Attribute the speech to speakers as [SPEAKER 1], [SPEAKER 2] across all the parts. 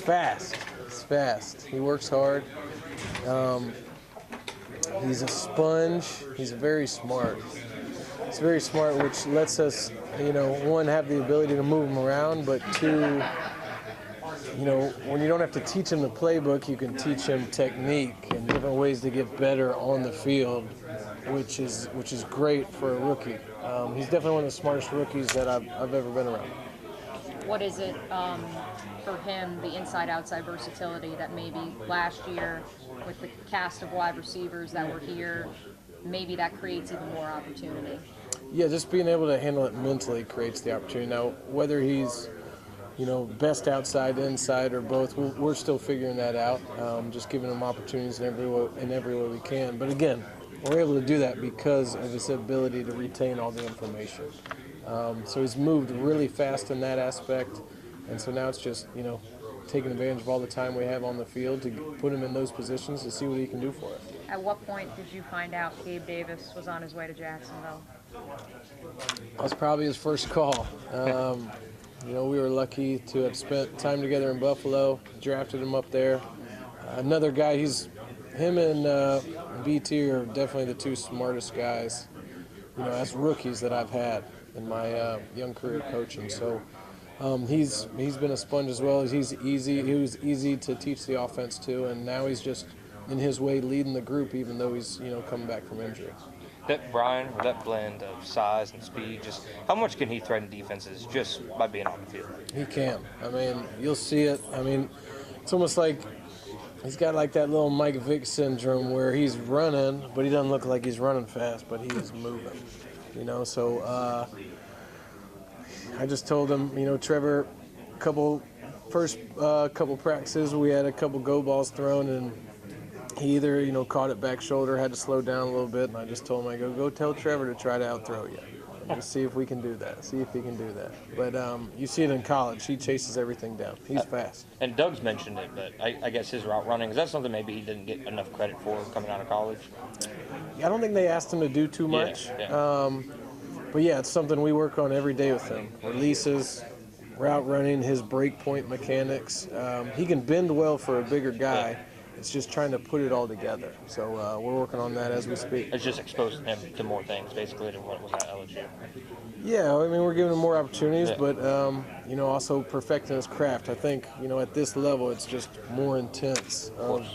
[SPEAKER 1] He's fast. He's fast. He works hard. He's a sponge. He's very smart. He's very smart, which lets us, one, have the ability to move him around, but two, when you don't have to teach him the playbook, you can teach him technique and different ways to get better on the field, which is great for a rookie. He's definitely one of the smartest rookies that I've ever been around.
[SPEAKER 2] What is it for him, the inside-outside versatility that maybe last year with the cast of wide receivers that were here, maybe that creates even more opportunity?
[SPEAKER 1] Yeah, just being able to handle it mentally creates the opportunity. Now, whether he's, best outside, inside, or both, we're still figuring that out. Just giving him opportunities in every way we can. But again, we're able to do that because of his ability to retain all the information. So he's moved really fast in that aspect, and so now it's just, taking advantage of all the time we have on the field to put him in those positions to see what he can do for us.
[SPEAKER 2] At what point did you find out Gabe Davis was on his way to Jacksonville?
[SPEAKER 1] That was probably his first call. We were lucky to have spent time together in Buffalo, drafted him up there. Another guy, him and BT are definitely the two smartest guys, as rookies that I've had in my young career coaching. So he's been a sponge as well. He was easy to teach the offense to, and now he's just in his way leading the group, even though he's coming back from injury.
[SPEAKER 3] That blend of size and speed, just how much can he threaten defenses just by being on the field?
[SPEAKER 1] He can. You'll see it. It's almost like he's got like that little Mike Vick syndrome where he's running, but he doesn't look like he's running fast, but he's moving. So I just told him, Trevor, couple practices, we had a couple go balls thrown, and he either, caught it back shoulder, had to slow down a little bit, and I just told him, I go tell Trevor to try to out-throw you. And just see if we can do that, see if he can do that. But you see it in college. He chases everything down. He's fast.
[SPEAKER 3] And Doug's mentioned it, but I guess his route running, is that something maybe he didn't get enough credit for coming out of college?
[SPEAKER 1] I don't think they asked him to do too much.
[SPEAKER 3] Yeah.
[SPEAKER 1] But yeah, it's something we work on every day with him. Releases, route running, his break point mechanics. He can bend well for a bigger guy. It's just trying to put it all together. So we're working on that as we speak.
[SPEAKER 3] It's just exposing him to more things, basically, than what was at LSU.
[SPEAKER 1] Yeah, we're giving him more opportunities, but, also perfecting his craft. I think, at this level, it's just more intense of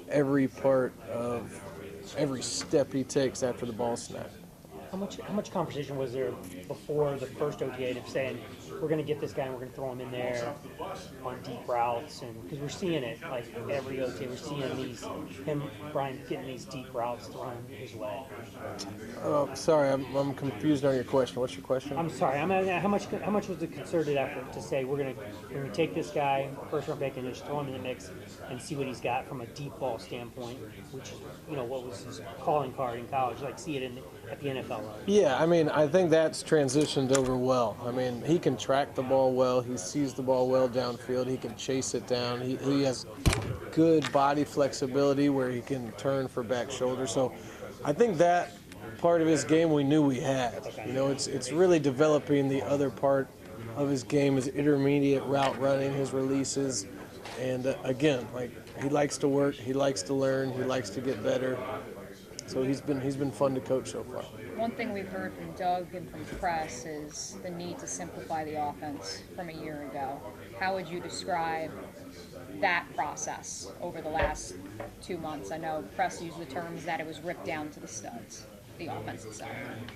[SPEAKER 1] every part of every step he takes after the ball snap.
[SPEAKER 4] How much conversation was there before the first OTA of saying we're going to get this guy and we're going to throw him in there on deep routes, and because we're seeing it like every OTA, we're seeing Brian getting these deep routes thrown his way.
[SPEAKER 1] Sorry, I'm confused on your question. What's your question?
[SPEAKER 4] I'm sorry. How much was the concerted effort to say we're going to take this guy first round pick and just throw him in the mix and see what he's got from a deep ball standpoint, which is what was his calling card in college, like see it at the NFL level.
[SPEAKER 1] Yeah, I think that's transitioned over well. He can track the ball well. He sees the ball well downfield. He can chase it down. He has good body flexibility where he can turn for back shoulder. So I think that part of his game we knew we had. It's really developing the other part of his game, his intermediate route running, his releases. And again, he likes to work, he likes to learn, he likes to get better. So he's been fun to coach so far.
[SPEAKER 2] One thing we've heard from Doug and from press is the need to simplify the offense from a year ago. How would you describe that process over the last 2 months? I know press used the terms that it was ripped down to the studs, the offense itself.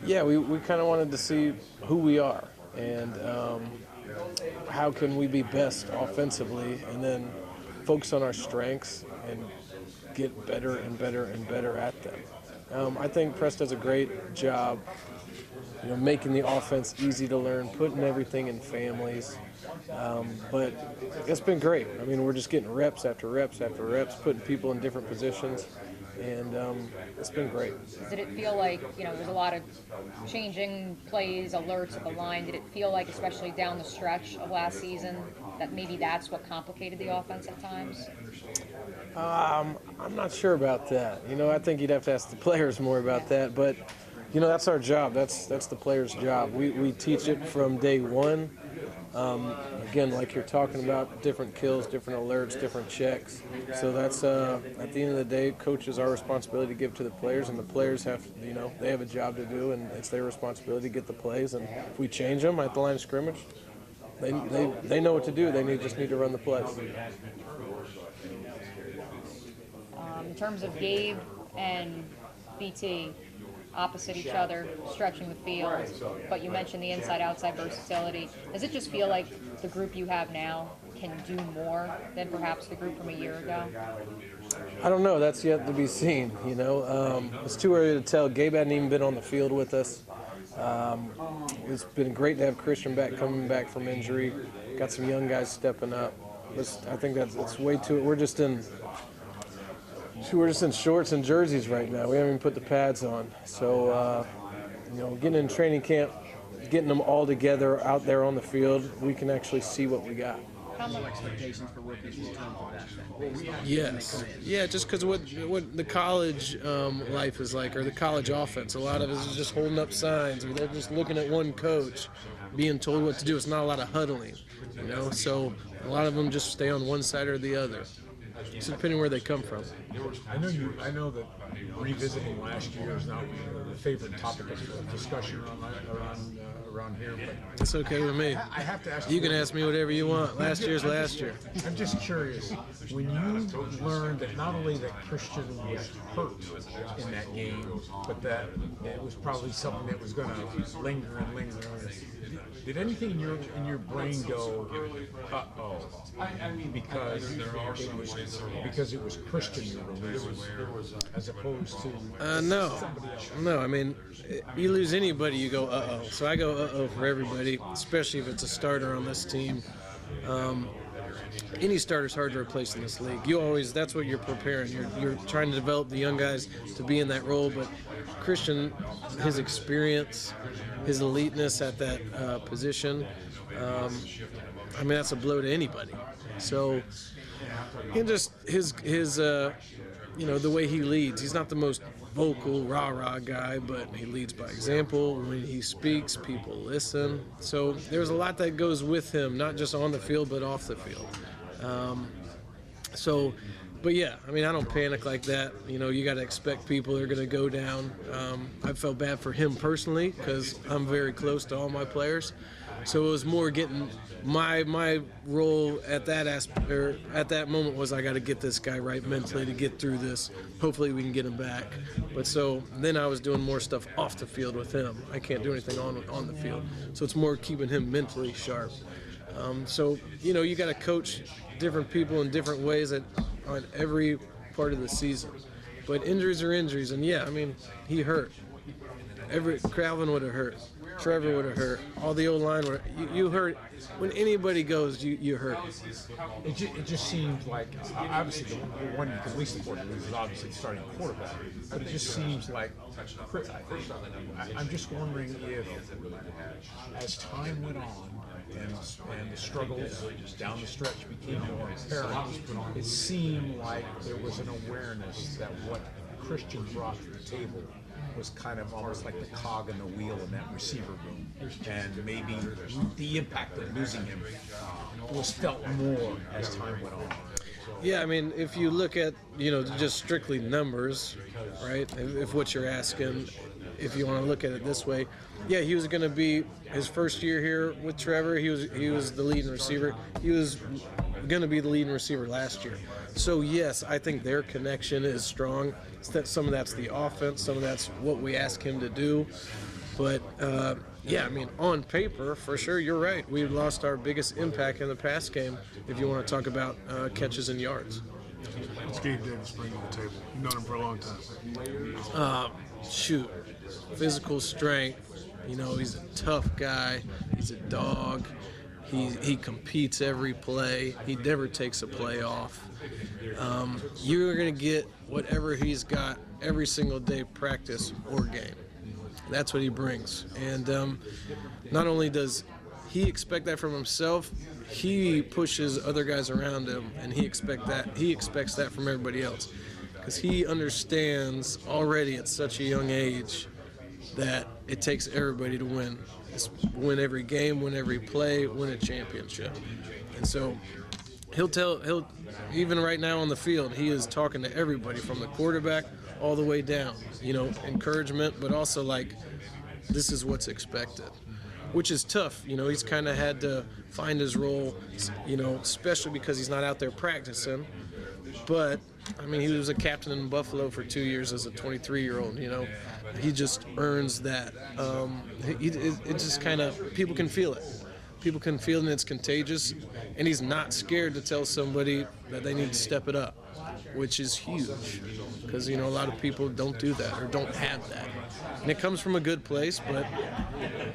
[SPEAKER 1] Yeah, we kind of wanted to see who we are and how can we be best offensively, and then focus on our strengths and get better and better and better at them. I think Press does a great job, making the offense easy to learn, putting everything in families. But it's been great. We're just getting reps after reps after reps, putting people in different positions, and it's been great.
[SPEAKER 2] Did it feel like, there's a lot of changing plays, alerts at the line? Did it feel like, especially down the stretch of last season, that maybe that's what complicated the offense at times?
[SPEAKER 1] I'm not sure about that. I think you'd have to ask the players more about that. But, that's our job. That's the players' job. We teach it from day one. Again, like you're talking about, different kills, different alerts, different checks. So that's at the end of the day, coaches our responsibility to give to the players, and the players have, they have a job to do, and it's their responsibility to get the plays. And if we change them at the line of scrimmage, they know what to do. They just need to run the plays.
[SPEAKER 2] In terms of Gabe and BT, opposite each other, stretching the field, but you mentioned the inside-outside versatility. Does it just feel like the group you have now can do more than perhaps the group from a year ago?
[SPEAKER 1] I don't know. That's yet to be seen, It's too early to tell. Gabe hadn't even been on the field with us. It's been great to have Christian coming back from injury. Got some young guys stepping up. I think it's way too. We're just in shorts and jerseys right now. We haven't even put the pads on. So, getting in training camp, getting them all together out there on the field, we can actually see what we got.
[SPEAKER 5] How much expectations for rookies in terms of that then?
[SPEAKER 1] Yes. Yeah, just because what the college life is like, or the college offense, a lot of it is just holding up signs, or they're just looking at one coach, being told what to do. It's not a lot of huddling, So a lot of them just stay on one side or the other. It's depending where they come from.
[SPEAKER 6] I know that revisiting last year is not the favorite topic of discussion around here, but
[SPEAKER 1] It's okay with me.
[SPEAKER 6] I have to ask
[SPEAKER 1] You can ask me whatever you want. Last year's last year.
[SPEAKER 6] I'm just curious, when you learned that not only that Christian was hurt in that game, but that it was probably something that was going to linger and linger, did anything in your brain go, uh-oh, because it was Christian you were losing, as opposed to
[SPEAKER 1] No. I mean, you lose anybody, you go uh-oh. So I go uh-oh for everybody, especially if it's a starter on this team. Any starter's hard to replace in this league. That's what you're preparing. You're trying to develop the young guys to be in that role, but Christian, his experience, his eliteness at that position, that's a blow to anybody. So, and just his the way he leads. He's not the most vocal, rah-rah guy, but he leads by example. When he speaks, people listen. So there's a lot that goes with him, not just on the field, but off the field. But yeah, I don't panic like that. You got to expect people are going to go down. I felt bad for him personally because I'm very close to all my players. So it was more getting my role at that moment was I got to get this guy right mentally to get through this. Hopefully we can get him back. But so then I was doing more stuff off the field with him. I can't do anything on the field. So it's more keeping him mentally sharp. You got to coach different people in different ways on every part of the season. But injuries are injuries, and he hurt. Calvin would have hurt. Trevor would have hurt. All the O-line would have, you hurt. When anybody goes, you hurt.
[SPEAKER 6] It just seems like, obviously, the one you can least afford to lose is obviously the starting quarterback. But it just seems like, I'm just wondering if, as time went on, and the struggles down the stretch became more apparent, it seemed like there was an awareness that what Christian brought to the table was kind of almost like the cog in the wheel in that receiver room, and maybe the impact of losing him was felt more as time went on.
[SPEAKER 1] Yeah, if you look at, just strictly numbers, right, if what you're asking, if you want to look at it this way, yeah, he was going to be his first year here with Trevor. He was the leading receiver. He was going to be the leading receiver last year. So yes, I think their connection is strong. Some of that's the offense, some of that's what we ask him to do. But on paper, for sure, you're right. We lost our biggest impact in the pass game. If you want to talk about catches and yards.
[SPEAKER 7] What's Gabe Davis bring to the table? You've known him for a long time.
[SPEAKER 1] Physical strength. He's a tough guy. He's a dog. He competes every play. He never takes a play off. You're going to get whatever he's got every single day, practice or game. That's what he brings. And not only does he expect that from himself, he pushes other guys around him, and he expects that from everybody else. Because he understands already at such a young age that it takes everybody to win win every game, win every play, win a championship. And so he'll even right now on the field, he is talking to everybody from the quarterback all the way down, encouragement, but also like, this is what's expected, which is tough. He's kind of had to find his role, especially because he's not out there practicing. But, I mean, he was a captain in Buffalo for 2 years as a 23-year-old, He just earns that. It just kind of, people can feel it. People can feel it, and it's contagious. And he's not scared to tell somebody that they need to step it up, which is huge. Because, a lot of people don't do that or don't have that. And it comes from a good place, but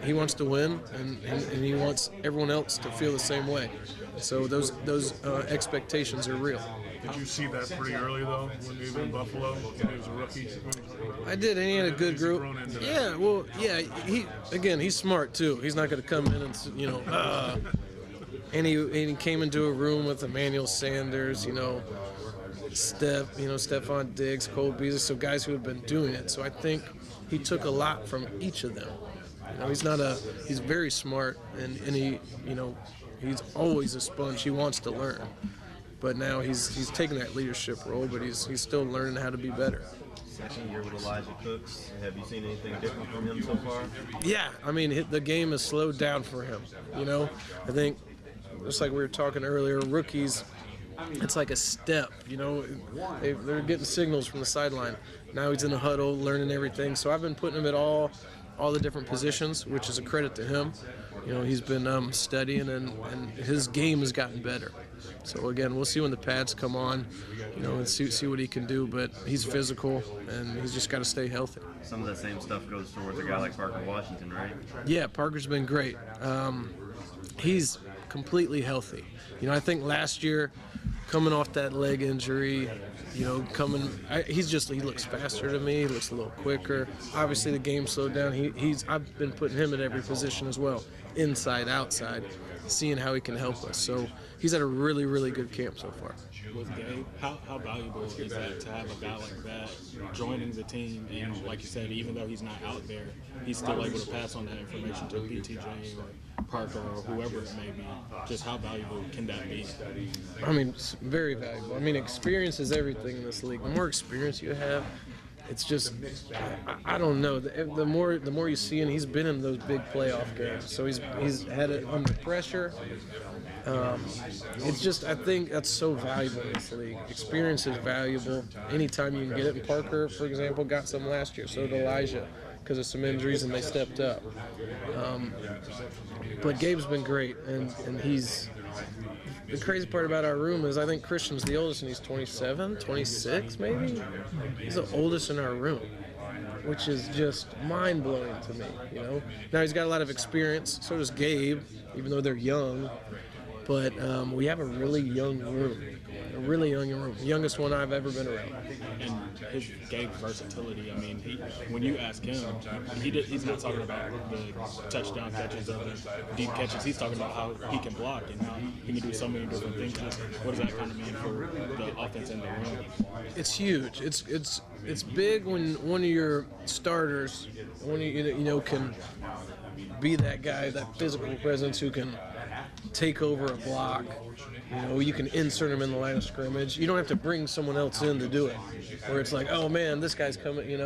[SPEAKER 1] he wants to win, and he wants everyone else to feel the same way. So those expectations are real.
[SPEAKER 7] Did you see that pretty early, though, when he was in Buffalo, when he was a rookie?
[SPEAKER 1] I did, and he had a good group. Yeah, well, yeah, he's smart, too. He's not going to come in and, and he came into a room with Emmanuel Sanders, Stephon Diggs, Cole Beasley, so guys who have been doing it. So I think he took a lot from each of them. He's very smart, and he, he's always a sponge. He wants to learn. But now he's taking that leadership role, but he's still learning how to be better.
[SPEAKER 8] Second year with Elijah Cooks. Have you seen anything different from him so far?
[SPEAKER 1] Yeah, I mean, the game has slowed down for him. I think, just like we were talking earlier, rookies, it's like a step. They're getting signals from the sideline. Now he's in the huddle, learning everything. So I've been putting him at all the different positions, which is a credit to him. He's been studying, and his game has gotten better. So again, we'll see when the pads come on, and see what he can do. But he's physical, and he's just got to stay healthy.
[SPEAKER 8] Some of the same stuff goes towards a guy like Parker Washington, right?
[SPEAKER 1] Yeah, Parker's been great. He's completely healthy. I think last year, coming off that leg injury, he looks faster to me. He looks a little quicker. Obviously, the game slowed down. I've been putting him at every position as well, inside, outside, seeing how he can help us. So he's had a really, really good camp so far.
[SPEAKER 9] With Gabe, how valuable is that to have a guy like that joining the team, and like you said, even though he's not out there, he's still able to pass on that information to BTJ or Parker or whoever it may be? Just how valuable can that be?
[SPEAKER 1] I mean, it's very valuable. I mean, experience is everything in this league. The more experience you have, it's just, I don't know. The more you see, and he's been in those big playoff games, so he's had it under pressure. It's just, I think that's so valuable in this league. Experience is valuable anytime you can get it. And Parker, for example, got some last year. So did Elijah, because of some injuries, and they stepped up. But Gabe's been great, and he's. The crazy part about our room is I think Christian's the oldest, and he's 27, 26 maybe. He's the oldest in our room, which is just mind-blowing to me, Now he's got a lot of experience, so does Gabe, even though they're young. But we have a really young room, the youngest one I've ever been around.
[SPEAKER 9] And his Gabe's versatility, I mean, when you ask him, he's not talking about the touchdown catches or the deep catches. He's talking about how he can block and how he can do so many different things. What does that kind of mean for the offense in the room?
[SPEAKER 1] It's huge. It's big when one of your starters, can be that guy, that physical presence who can take over a block. You can insert him in the line of scrimmage. You don't have to bring someone else in to do it, where it's like, oh man, this guy's coming,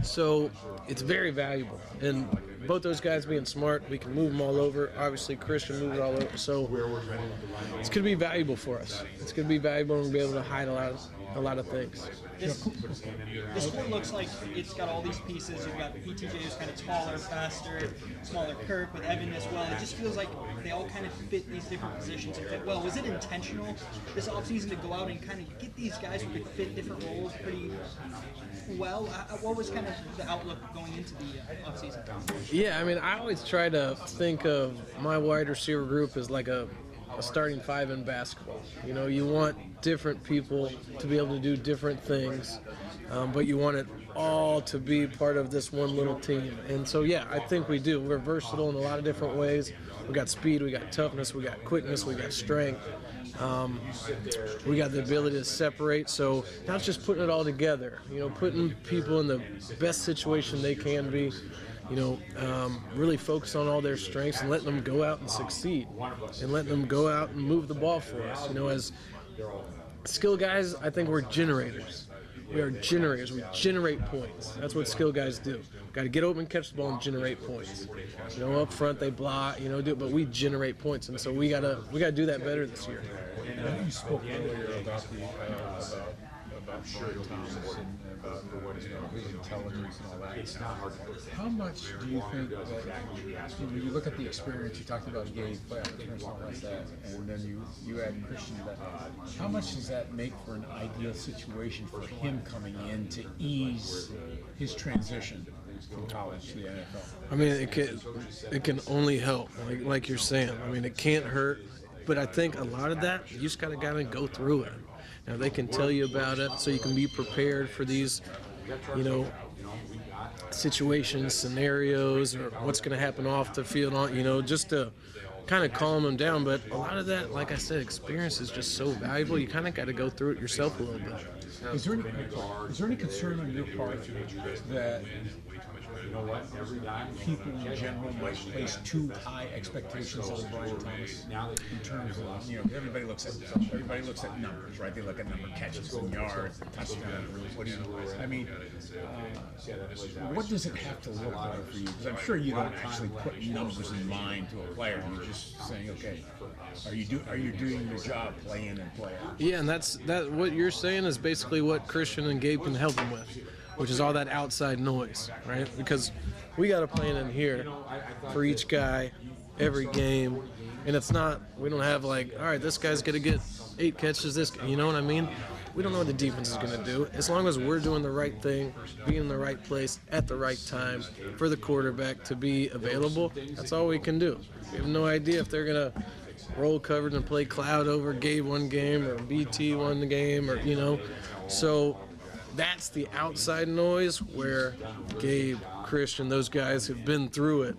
[SPEAKER 1] So it's very valuable. And both those guys being smart, we can move them all over. Obviously, Christian moves all over. So it's going to be valuable for us. It's going to be valuable, and we'll be able to hide a lot of things.
[SPEAKER 10] This one looks like it's got all these pieces. You've got BTJ who's kind of taller, faster, smaller Kirk with Evan as well. It just feels like they all kind of fit these different positions and fit well. Was it intentional this offseason to go out and kind of get these guys who could fit different roles pretty well? What was kind of the outlook going into the offseason?
[SPEAKER 1] Yeah, I mean, I always try to think of my wide receiver group as like a starting five in basketball. You want different people to be able to do different things, but you want it all to be part of this one little team. And so, yeah, I think we do. We're versatile in a lot of different ways. We got speed, we got toughness, we got quickness, we got strength. We got the ability to separate. So not just putting it all together, putting people in the best situation they can be. really focus on all their strengths and letting them go out and succeed and letting them go out and move the ball for us. As skill guys, I think we're generators. We are generators. We generate points. That's what skill guys do. Got to get open, catch the ball, and generate points. Up front they block, but we generate points, and so we gotta do that better this year.
[SPEAKER 6] You spoke earlier about about Short Thomas and about his intelligence and all that. How much do you think that when you look at the experience, you talked about Gabe playoff experience and all that, and then you add Christian to that, how much does that make for an ideal situation for him coming in to ease his transition from college to the NFL?
[SPEAKER 1] I mean, it can only help, like you're saying. I mean, it can't hurt, but I think a lot of that, you just gotta go through it. Now, they can tell you about it so you can be prepared for these, situations, scenarios, or what's going to happen off the field, just to kind of calm them down. But a lot of that, like I said, experience is just so valuable. You kind of got to go through it yourself a little bit.
[SPEAKER 6] Is there any concern on your part that people in general might place too high expectations on Brian Thomas in terms of, everybody looks at numbers, right? They look at number of catches and yards and touchdowns. What does it have to look like for you? Because I'm sure you don't actually put numbers in mind to a player. You're just saying, okay, are you doing your job, play in and play out?
[SPEAKER 1] Yeah, and that's what you're saying is basically what Christian and Gabe can help him with, which is all that outside noise, right? Because we got a plan in here for each guy every game, and we don't have all right, this guy's going to get 8 catches, you know what I mean? We don't know what the defense is going to do. As long as we're doing the right thing, being in the right place at the right time for the quarterback to be available, that's all we can do. We have no idea if they're going to roll covered and play cloud over Gabe one game or BT one game, or so that's the outside noise where Gabe, Christian, those guys have been through it.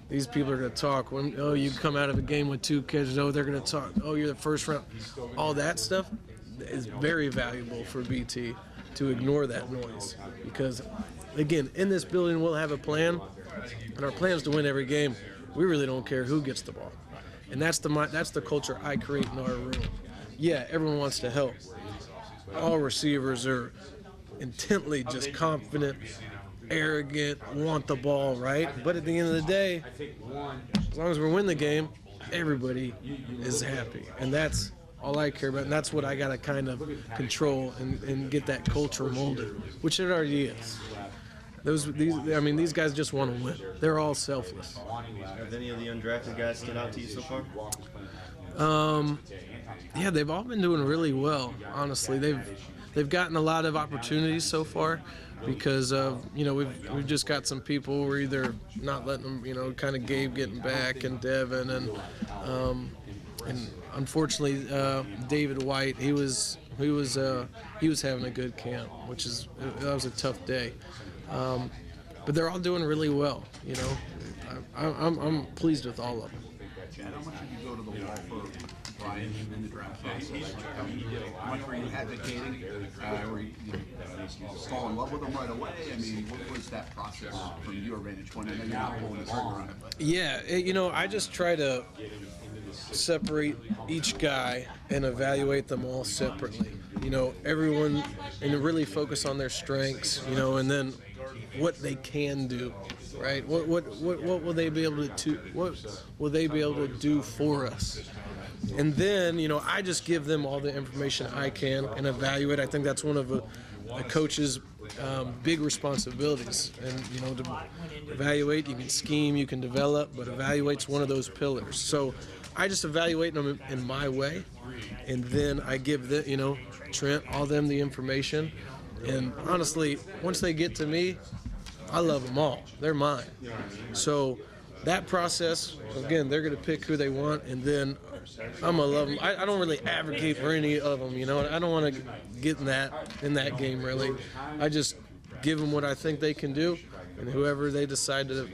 [SPEAKER 1] These people are going to talk. You come out of a game with 2 catches, they're going to talk. You're the first round. All that stuff is very valuable for BT to ignore that noise. Because, again, in this building we'll have a plan, and our plan is to win every game. We really don't care who gets the ball. And that's the culture I create in our room. Yeah, everyone wants to help. All receivers are intently just confident, arrogant, want the ball, right? But at the end of the day, as long as we win the game, everybody is happy. And that's all I care about. And that's what I got to kind of control and get that culture molded, which it already is. These guys just want to win. They're all selfless.
[SPEAKER 8] Have any of the undrafted guys stood out to you so far?
[SPEAKER 1] Yeah, they've all been doing really well, honestly. They've gotten a lot of opportunities so far because of, we've just got some people we're either not letting them, kind of Gabe getting back and Devin and unfortunately David White, he was having a good camp, that was a tough day. But they're all doing really well, I'm pleased with all of them.
[SPEAKER 11] Chad, how much did you go to the wall for Brian in the draft process? How much were you advocating? Were you fall in love with him right away? What was that process from your vantage point? I know you're not pulling the trigger on it, but
[SPEAKER 1] yeah, I just try to separate each guy and evaluate them all separately. Everyone, and really focus on their strengths, and then what they can do, right? What will they be able to do for us? And then, I just give them all the information I can and evaluate. I think that's one of a coach's big responsibilities. And, to evaluate, you can scheme, you can develop, but evaluate's one of those pillars. So I just evaluate them in my way, and then I give the, Trent, all them the information. And honestly, once they get to me, I love them all. They're mine. So that process, again, they're going to pick who they want, and then I'm going to love them. I don't really advocate for any of them, I don't want to get in that game, really. I just give them what I think they can do, and whoever they decide to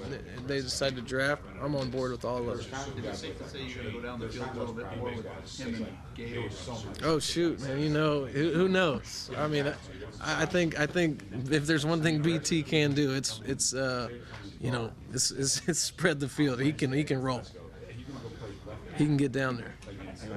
[SPEAKER 1] draft, I'm on board with all of it.
[SPEAKER 11] is it safe to say you're going to go down the field a little bit more with him and Gabe?
[SPEAKER 1] Oh shoot, man! Who knows? I think if there's one thing BT can do, it's it's spread the field. He can roll. He can get down there.